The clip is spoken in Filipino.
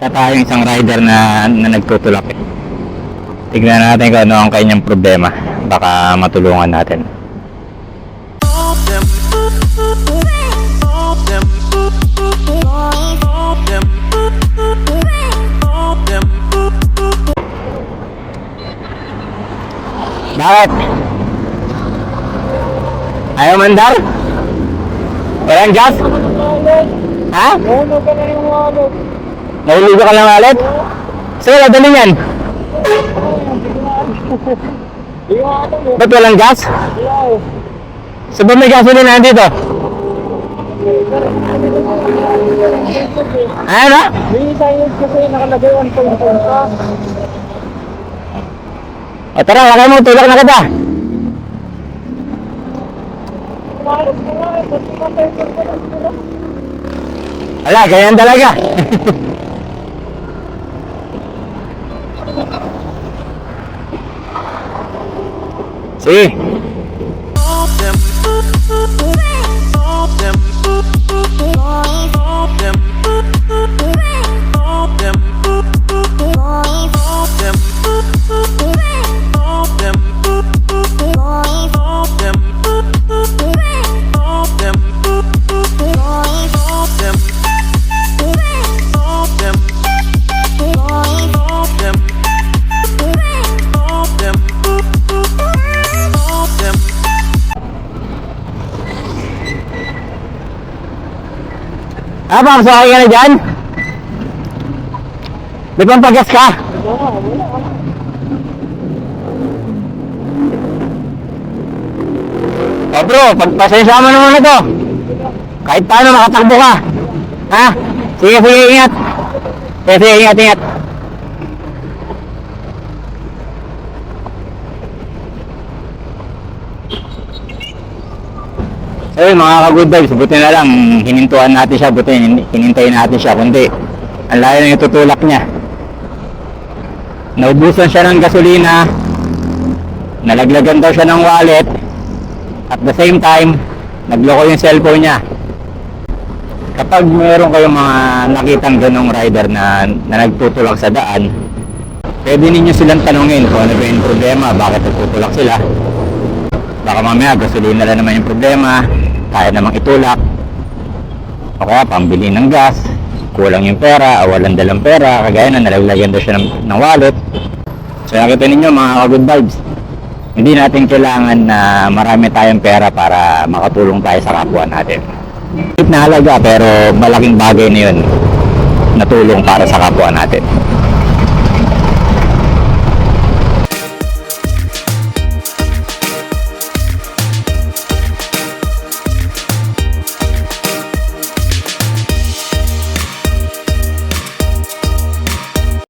tayong isang rider na nagtutulak. Tignan natin kung ano ang kanyang problema. Baka matulungan natin. Bakit? Ayaw mandar? Walang gas? Ha? Nahulog ka ng wallet? So, wala dali yan. Ba't walang gas? So, ba may gasolina nandito? Ano? May signage kasi nakalagay 1.5 ka. O tara, lakay mo, tulak na kita. Ala, ganyan talaga. Sige. Ah, bang sakay ka na dyan? Di ba pagas ka? Oh bro, pagpasensya mo naman ito. Kahit paano makatakbo ka. Ha? Sige, sige, ingat. Sige, ingat, ingat. Eh mga ka-good vibes, buti na lang hinintuan natin siya, buti hinintayin natin siya, kundi ang layo na itutulak niya. Naubusan siya ng gasolina, nalaglagan daw siya ng wallet, at the same time nagloko yung cellphone niya. Kapag mayroon kayong mga nakitang ganong rider na nagtutulak sa daan, pwede ninyo silang tanungin kung ano ba yung problema, bakit nagtutulak sila. Baka mamaya gasolina lang naman yung problema, kaya namang itulak, o kaya pambili ng gas, kulang yung pera, o walang dalang pera, kagaya na nalaglagan daw siya ng wallet. So nakita ninyo mga ka-good vibes, hindi natin kailangan na marami tayong pera para makatulong tayo sa kapwa natin. Hindi na halaga pero malaking bagay na yun na tulong para sa kapwa natin.